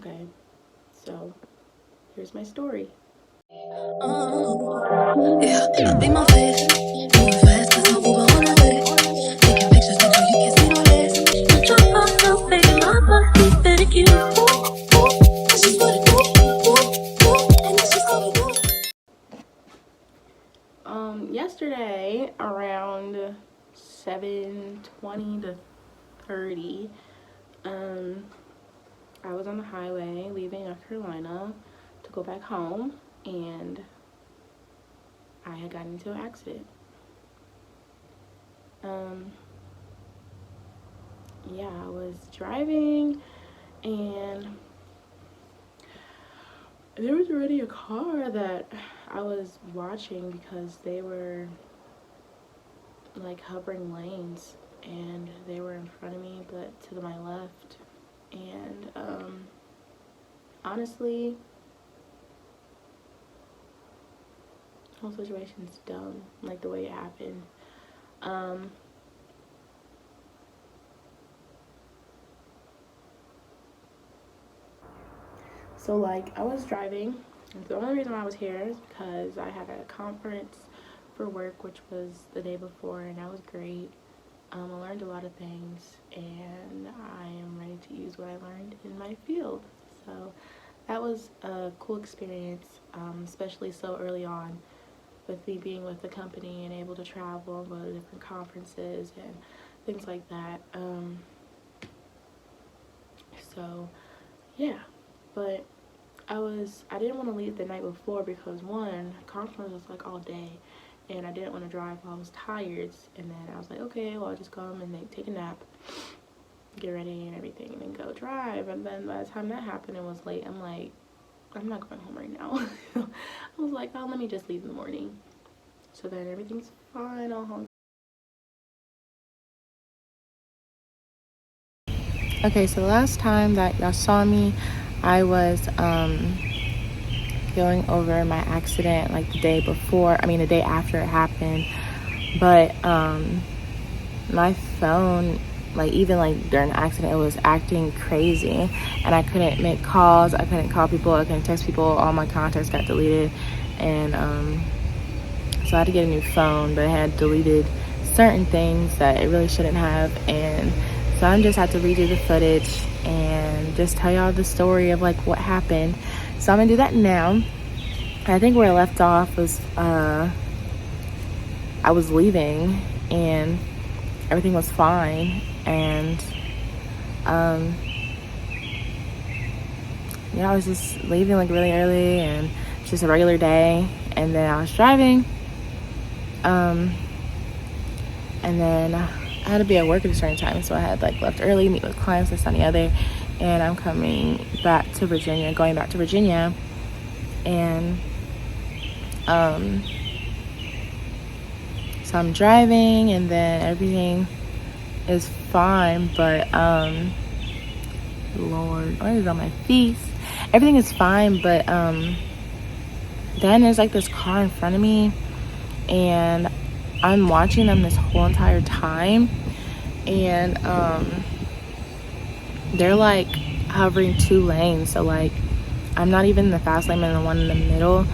Okay, so here's my story. Yeah, be my face. Moving fast, cause I'm Uber on the way. Taking pictures, make sure you can see my legs. You drop off your baby mama, he's better cute. This is what it do, and this is how we do it. Yesterday around 7:20 to 30, I was on the highway leaving North Carolina to go back home, and I had gotten into an accident. Yeah, I was driving, and there was already a car that I was watching because they were like hovering lanes, and they were in front of me but to my left. And honestly, the whole situation's dumb, like the way it happened. So like I was driving, and the only reason why I was here is because I had a conference for work, which was the day before, and that was great. I learned a lot of things, and I am ready to use what I learned in my field. So that was a cool experience, especially so early on, with me being with the company and able to travel and go to different conferences and things like that. So yeah, but I didn't want to leave the night before because one, conference was like all day, and I didn't want to drive while I was tired. And then I was like, okay, well I'll just come and then take a nap, get ready and everything, and then go drive. And then by the time that happened, it was late. I'm like, I'm not going home right now. I was like, oh, let me just leave in the morning. So then everything's fine. I'll home. Okay, so the last time that y'all saw me, I was going over my accident like the day after it happened. But my phone, like even like during the accident, it was acting crazy, and I couldn't make calls, I couldn't call people, I couldn't text people. All my contacts got deleted, and so I had to get a new phone, but it had deleted certain things that it really shouldn't have. And so I just had to redo the footage and just tell y'all the story of like what happened. So I'm gonna do that now. I think where I left off was I was leaving and everything was fine, and yeah, I was just leaving like really early, and it's just a regular day. And then I was driving, and then I had to be at work at a certain time, so I had like left early, meet with clients, this and the other. And I'm going back to Virginia, and so I'm driving, and then everything is fine, but Lord, what is on my face? Everything is fine, but then there's like this car in front of me, and I'm watching them this whole entire time, and they're like hovering two lanes. So like I'm not even in the fast lane, I'm in the one in the middle,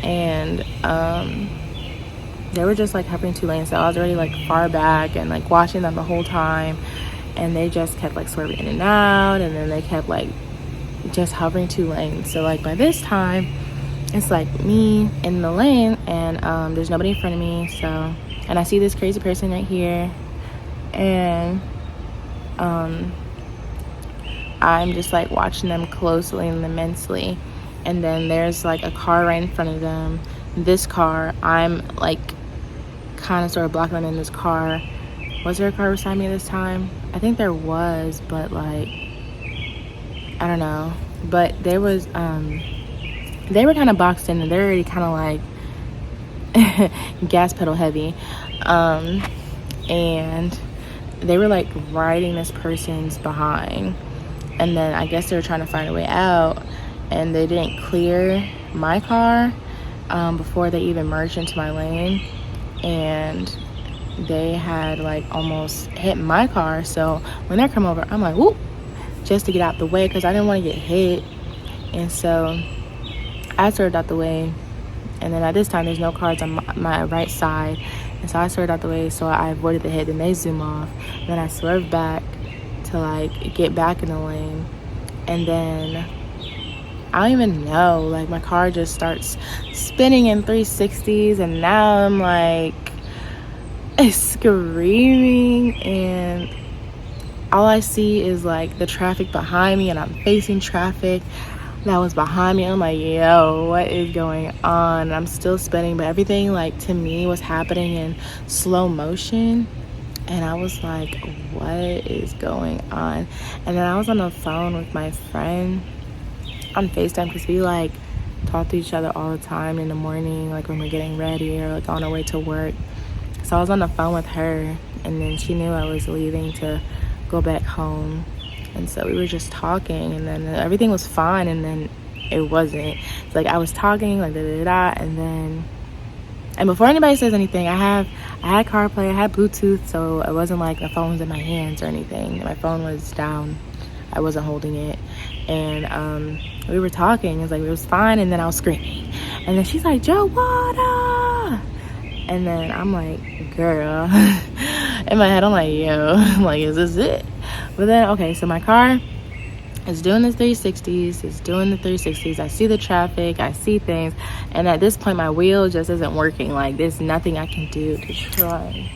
and they were just like hovering two lanes. So I was already like far back and like watching them the whole time, and they just kept like swerving in and out, and then they kept like just hovering two lanes. So like by this time it's like me in the lane, and there's nobody in front of me. So, and I see this crazy person right here, and I'm just like watching them closely and immensely. And then there's like a car right in front of them. This car, I'm like kind of sort of blocking them in this car. Was there a car beside me this time? I think there was, but like I don't know. But there was they were kind of boxed in, and they're already kind of like gas pedal heavy, and they were like riding this person's behind. And then I guess they were trying to find a way out, and they didn't clear my car before they even merged into my lane, and they had like almost hit my car. So when they're coming over, I'm like, whoop, just to get out the way, because I didn't want to get hit. And so I swerved out the way, and then at this time there's no cars on my right side, and so I swerved out the way, so I avoided the hit. Then they zoom off, and then I swerved back to like get back in the lane, and then I don't even know, like my car just starts spinning in 360s, and now I'm like screaming, and all I see is like the traffic behind me, and I'm facing traffic that was behind me. I'm like, yo, what is going on? And I'm still spinning, but everything like to me was happening in slow motion, and I was like, what is going on? And then I was on the phone with my friend on FaceTime, because we like talk to each other all the time in the morning, like when we're getting ready or like on our way to work. So I was on the phone with her, and then she knew I was leaving to go back home, and so we were just talking, and then everything was fine, and then it wasn't. It's like I was talking like da da da, and before anybody says anything, I had CarPlay, I had Bluetooth, so it wasn't like the phone was in my hands or anything. My phone was down, I wasn't holding it, and we were talking. It was like it was fine, and then I was screaming, and then she's like, Jawhara, and then I'm like, girl, in my head I'm like, yo, I'm like, is this it? But then okay, so my car is doing the 360s, I see the traffic, I see things, and at this point my wheel just isn't working. Like there's nothing I can do to try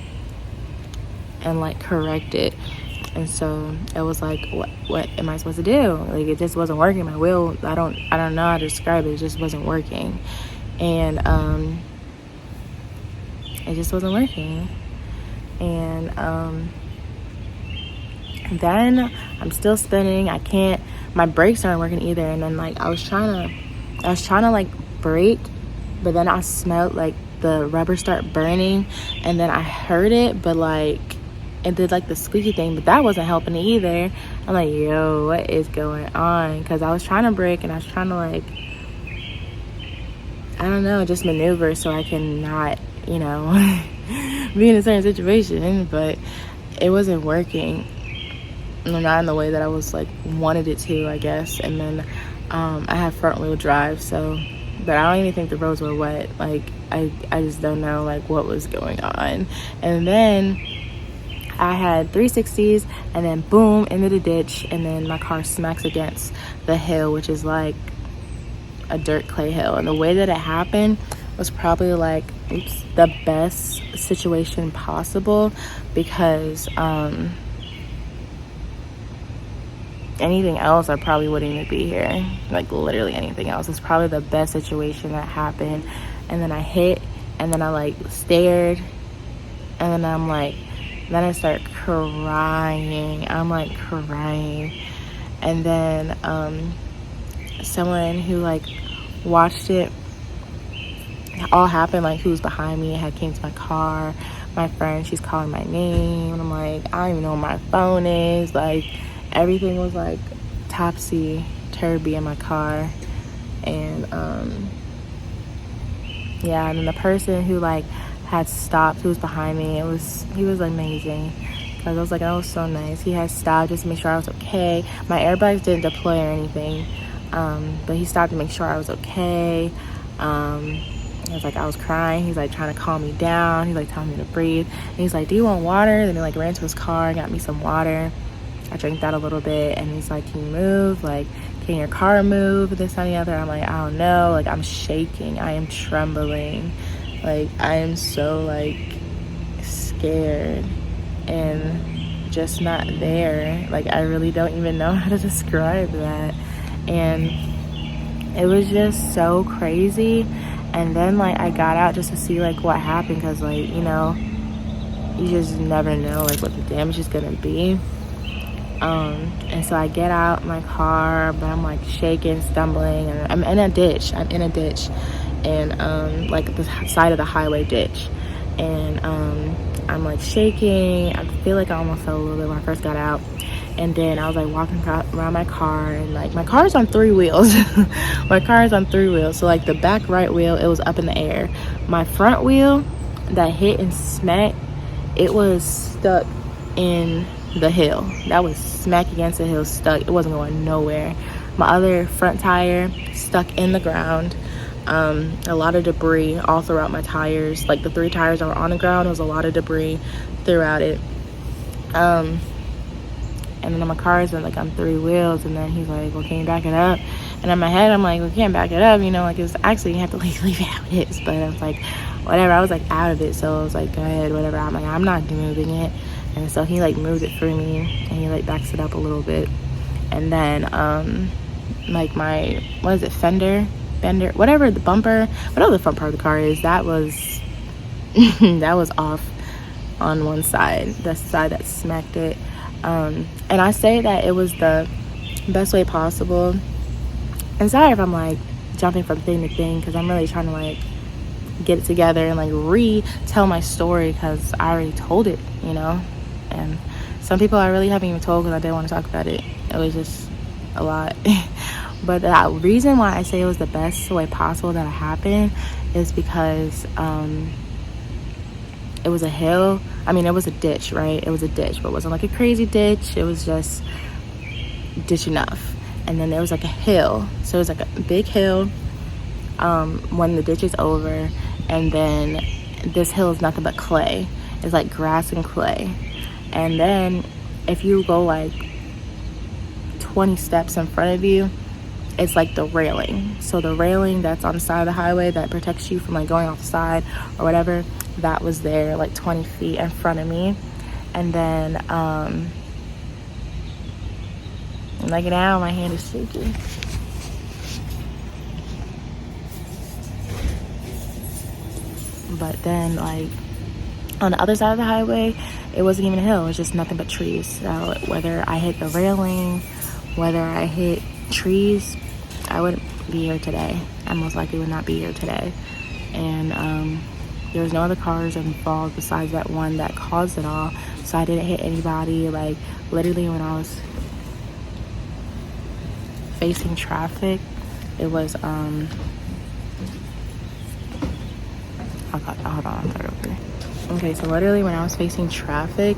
and like correct it. And so it was like, what am I supposed to do? Like it just wasn't working. My wheel, I don't know how to describe it. It just wasn't working, and it just wasn't working. And then I'm still spinning. I can't. My brakes aren't working either. And then like I was trying to like brake, but then I smelled like the rubber start burning, and then I heard it, but like it did like the squeaky thing, but that wasn't helping either. I'm like, yo, what is going on? Because I was trying to brake, and I was trying to like, I don't know, just maneuver so I can not, you know, be in a certain situation, but it wasn't working. Not in the way that I was like wanted it to, I guess. And then I have front wheel drive, so, but I don't even think the roads were wet. Like I just don't know like what was going on. And then I had 360s, and then boom, into the ditch, and then my car smacks against the hill, which is like a dirt clay hill. And the way that it happened was probably like the best situation possible, because anything else I probably wouldn't even be here. Like literally anything else. It's probably the best situation that happened. And then I hit, and then I like stared, and then I'm like, then I start crying. I'm like crying. And then someone who like watched it all happen, like who's behind me, had came to my car. My friend, she's calling my name, and I'm like, I don't even know where my phone is. Like everything was like topsy-turvy in my car. And yeah, and then the person who like had stopped, who was behind me, he was amazing, because I was like, that was so nice. He had stopped just to make sure I was okay. My airbags didn't deploy or anything, but he stopped to make sure I was okay. It was like I was crying. He's like trying to calm me down. He's like telling me to breathe, and he's like, do you want water? Then he like ran to his car, got me some water. I drank that a little bit, and he's like, can you move? Like, can your car move? This and the other. I'm like, I don't know. Like, I'm shaking. I am trembling. Like, I am so like scared and just not there. Like, I really don't even know how to describe that. And it was just so crazy. And then like I got out just to see like what happened, because like, you know, you just never know like what the damage is gonna be. And so I get out my car, but I'm like shaking, stumbling, and I'm in a ditch, and like the side of the highway ditch, and I'm like shaking. I feel like I almost fell a little bit when I first got out. And then I was like walking around my car, and like my car is on 3 wheels. My car is on 3 wheels, so like the back right wheel, it was up in the air. My front wheel that hit and smacked, it was stuck in the hill. That was smack against the hill, stuck. It wasn't going nowhere. My other front tire stuck in the ground. A lot of debris all throughout my tires. Like the 3 tires that were on the ground, there was a lot of debris throughout it. And then my car is like on 3 wheels, and then he's like, well, can you back it up? And in my head, I'm like, well, can't back it up, you know, like it's actually, you have to leave it how it is. But I was like, whatever, I was like out of it, so I was like, go ahead, whatever. I'm like, I'm not moving it. And so he like moved it for me, and he like backs it up a little bit. And then like my, what is it, fender, whatever, the bumper, whatever the front part of the car is, that was that was off on one side, the side that smacked it. And I say that it was the best way possible. And sorry if I'm like jumping from thing to thing, because I'm really trying to like get it together and like retell my story, because I already told it, you know. And some people I really haven't even told because I didn't want to talk about it. It was just a lot. But the reason why I say it was the best way possible that it happened is because it was a hill. I mean, it was a ditch, right? It was a ditch, but it wasn't like a crazy ditch. It was just ditch enough. And then there was like a hill. So it was like a big hill when the ditch is over. And then this hill is nothing but clay. It's like grass and clay. And then if you go like 20 steps in front of you, it's like the railing. So the railing that's on the side of the highway that protects you from like going off the side or whatever, that was there like 20 feet in front of me. And then like now my hand is shaking. But then like on the other side of the highway, it wasn't even a hill, it was just nothing but trees. So whether I hit the railing, whether I hit trees, I wouldn't be here today. I most likely would not be here today. And there was no other cars involved besides that one that caused it all. So I didn't hit anybody. Like literally when I was facing traffic, it was hold on, okay, so literally when I was facing traffic,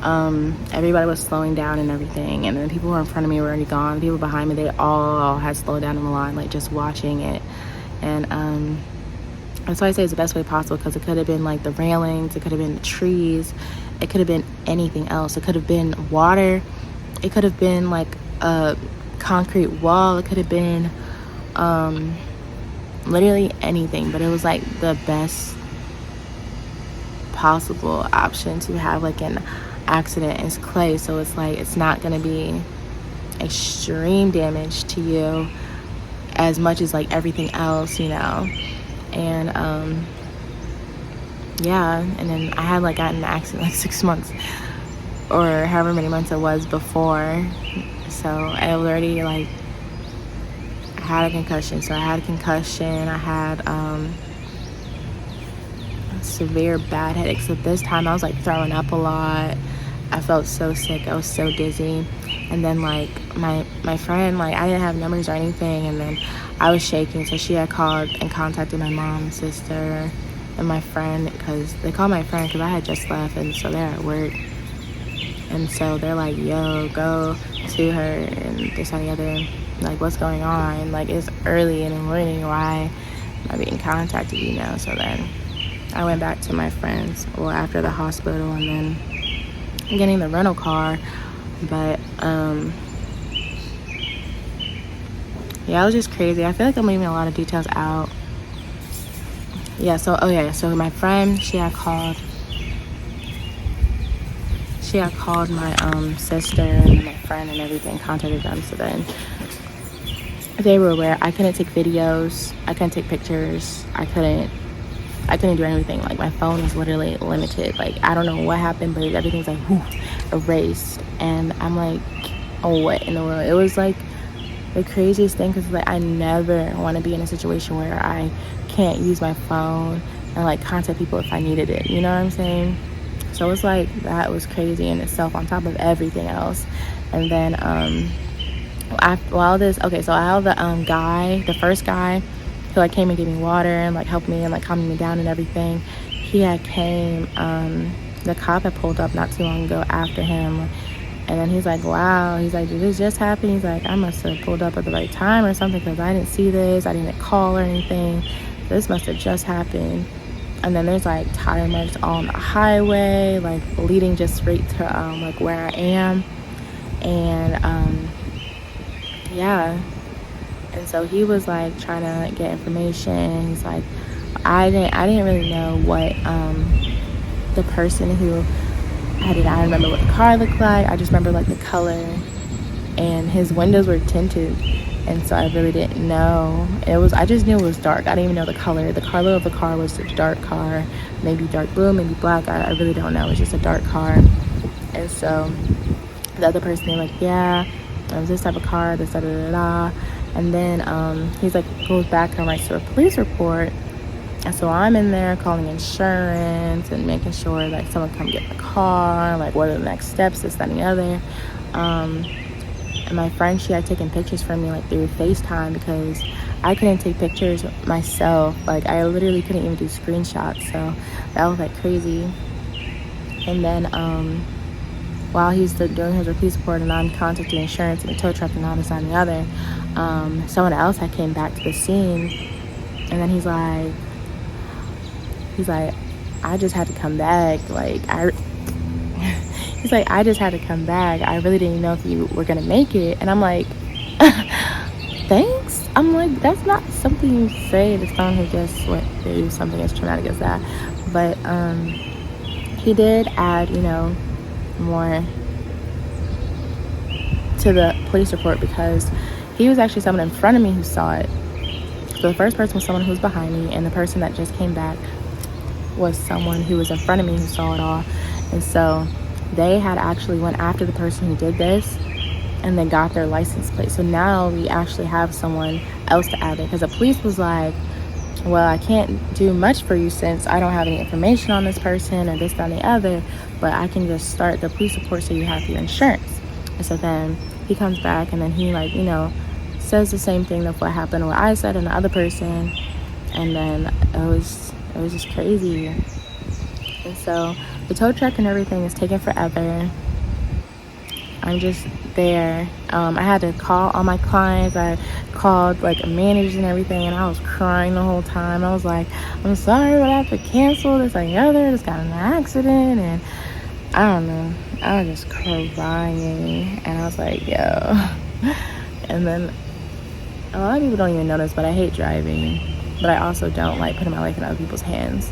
everybody was slowing down and everything, and then people who were in front of me were already gone. People behind me, they all had slowed down in the line, like just watching it. And that's why I say it's the best way possible, because it could have been like the railings, it could have been the trees, it could have been anything else. It could have been water, it could have been like a concrete wall, it could have been literally anything. But it was like the best possible option to have like an accident. It's clay, so it's like it's not gonna be extreme damage to you as much as like everything else, you know. And yeah, and then I had like gotten an accident like 6 months or however many months it was before, so I already like had a concussion. So I had a concussion, I had severe bad headaches. So this time I was like throwing up a lot, I felt so sick, I was so dizzy. And then like my friend, like I didn't have numbers or anything, and then I was shaking, so she had called and contacted my mom and sister and my friend, because they called my friend because I had just left, and so they're at work. And so they're like, yo, go to her and this and the other, like what's going on, like it's early in the morning, why am I being contacted, you know? So then I went back to my friends, well, after the hospital, and then getting the rental car. But yeah, it was just crazy. I feel like I'm leaving a lot of details out. Yeah, so so my friend, she had called my sister and my friend and everything, contacted them. So then they were aware. I couldn't take videos, I couldn't take pictures, I couldn't do anything. Like my phone was literally limited. Like I don't know what happened, but everything's like erased. And I'm like, oh, what in the world? It was like the craziest thing, because like I never want to be in a situation where I can't use my phone and like contact people if I needed it, you know what I'm saying? So it's like that was crazy in itself, on top of everything else. And then after all this, okay, so I had the first guy who like came and gave me water and like helped me and like calmed me down and everything, he had came, the cop had pulled up not too long ago after him, And then he's like, wow, he's like, did this just happen? He's like, I must have pulled up at the right time or something, because I didn't see this, I didn't call or anything, this must have just happened. And then there's like tire marks all on the highway, like leading just straight to like where I am. And yeah, and so he was like trying to get information. He's like, I didn't really know what the person who had it, I remember what the car looked like, I just remember like the color, and his windows were tinted, and so I really didn't know. I just knew it was dark. I didn't even know the color. The color of the car was a dark car, maybe dark blue, maybe black. I really don't know. It's just a dark car. And so the other person, they're like, yeah, it was this type of car, this, da, da, da, da. And then he's like, goes back and writes to a police report. And so I'm in there calling insurance and making sure like someone come get the car, like what are the next steps, this, that, and the other. And my friend, she had taken pictures for me like through FaceTime, because I couldn't take pictures myself. Like I literally couldn't even do screenshots, so that was like crazy. And then while he's doing his police report and I'm contacting insurance and the tow truck and all this and the other, someone else had came back to the scene, and then he's like, I just had to come back. He's like, I just had to come back. I really didn't know if you were gonna make it. And I'm like, thanks. I'm like, that's not something you say to someone who just went through something as traumatic as that. But he did add, more to the police report, because he was actually someone in front of me who saw it. So the first person was someone who was behind me, and the person that just came back was someone who was in front of me who saw it all. And so they had actually went after the person who did this, and they got their license plate. So now we actually have someone else to add it, because the police was like, well, I can't do much for you since I don't have any information on this person or this, that, and the other, but I can just start the police report so you have your insurance. And so then he comes back, and then he says the same thing of what happened, what I said and the other person. And then it was just crazy. And so the tow truck and everything is taking forever. I'm just there. I had to call all my clients. I called like managers and everything, and I was crying the whole time. I was like, I'm sorry, but I have to cancel this and the other. Just got in an accident, and I don't know. I was just crying, and I was like, yo. And then a lot of people don't even know this, but I hate driving. But I also don't like putting my life in other people's hands,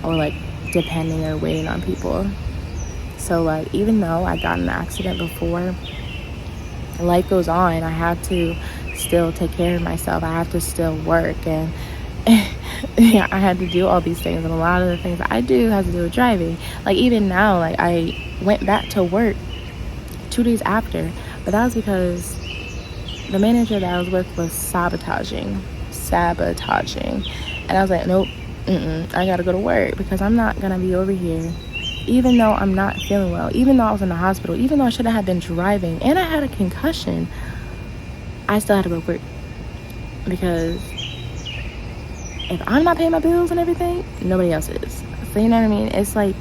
or like depending or waiting on people. So like, even though I got in an accident before, life goes on. I have to still take care of myself. I have to still work, and yeah, I had to do all these things, and a lot of the things I do has to do with driving. Like even now, like I went back to work 2 days after, but that was because the manager that I was with was sabotaging, and I was like, nope, I gotta go to work, because I'm not gonna be over here, even though I'm not feeling well, even though I was in the hospital, even though I should have been driving and I had a concussion. I still had to go to work, because if I'm not paying my bills and everything, nobody else is. So you know what I mean? It's like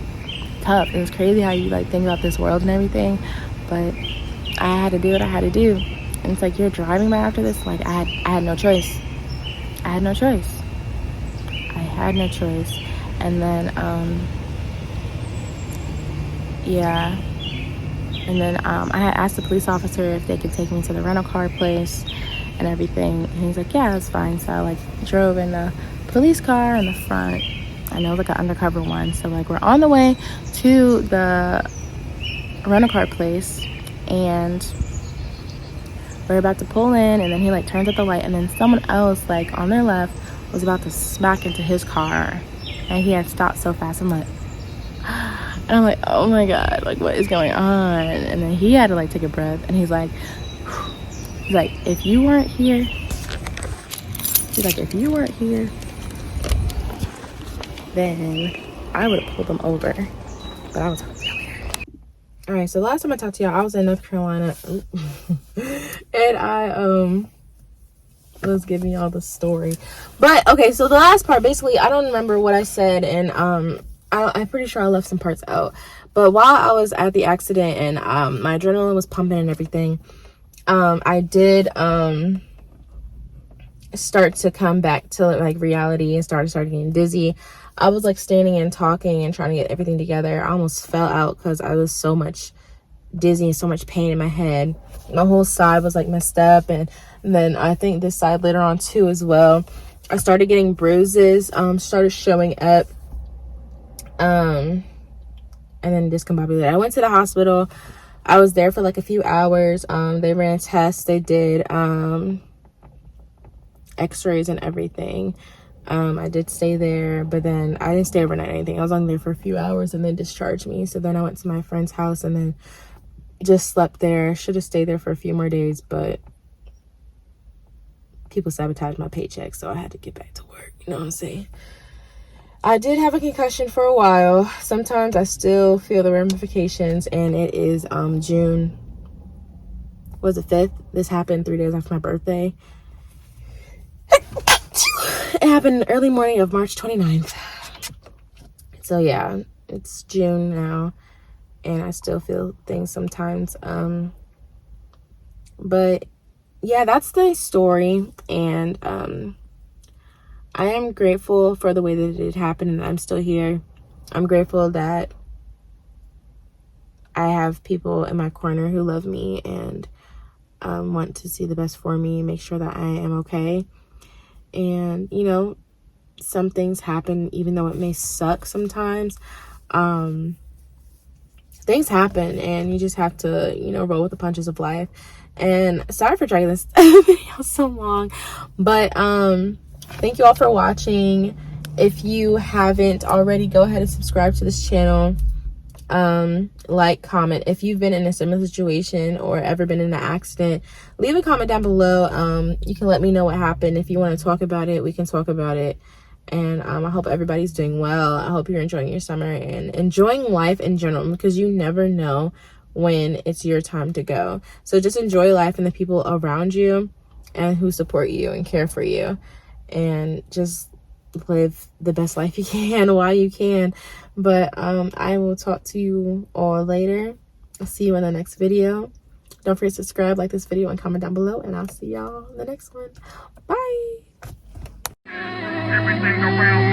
tough. It's crazy how you like think about this world and everything, but I had to do what I had to do. And it's like, you're driving right after this. Like I had no choice. I had no choice. And then yeah. And then I had asked the police officer if they could take me to the rental car place and everything. And he's like, yeah, that's fine. So I like drove in the police car in the front. I know, like an undercover one. So like we're on the way to the rental car place, and we're about to pull in, and then he like turns at the light, and then someone else like on their left was about to smack into his car, and he had stopped so fast. I'm like, and I'm like, oh my god, like what is going on? And then he had to like take a breath, and he's like, if you weren't here, then I would have pulled them over. But I was familiar. All right, so last time I talked to y'all, I was in North Carolina, and I was giving y'all the story. But okay, so the last part, basically, I don't remember what I said, and I'm pretty sure I left some parts out. But while I was at the accident and my adrenaline was pumping and everything, I did start to come back to like reality and started getting dizzy. I was like standing and talking and trying to get everything together. I almost fell out because I was so much dizzy and so much pain in my head. My whole side was like messed up, and then I think this side later on too as well. I started getting bruises, started showing up, and then discombobulated. I went to the hospital. I was there for like a few hours. They ran tests, they did x-rays and everything. I did stay there, but then I didn't stay overnight or anything. I was only there for a few hours and then discharged me. So then I went to my friend's house and then just slept there. Should have stayed there for a few more days, but people sabotaged my paycheck, so I had to get back to work. You know what I'm saying? I did have a concussion for a while. Sometimes I still feel the ramifications, and it is June, was it 5th? This happened 3 days after my birthday. It happened early morning of March 29th. So yeah, it's June now, and I still feel things sometimes. But yeah, that's the story, and I am grateful for the way that it happened and I'm still here. I'm grateful that I have people in my corner who love me and want to see the best for me, make sure that I am okay. And, you know, some things happen, even though it may suck sometimes. Things happen, and you just have to, you know, roll with the punches of life. And sorry for dragging this video so long, but thank you all for watching. If you haven't already, go ahead and subscribe to this channel. Like, comment. If you've been in a similar situation or ever been in an accident, leave a comment down below. You can let me know what happened. If you want to talk about it, we can talk about it. And I hope everybody's doing well. I hope you're enjoying your summer and enjoying life in general, because you never know when it's your time to go. So just enjoy life and the people around you and who support you and care for you, and just live the best life you can while you can. But I will talk to you all later. I'll see you in the next video. Don't forget to subscribe, like this video, and comment down below, and I'll see y'all in the next one. Bye. Everything around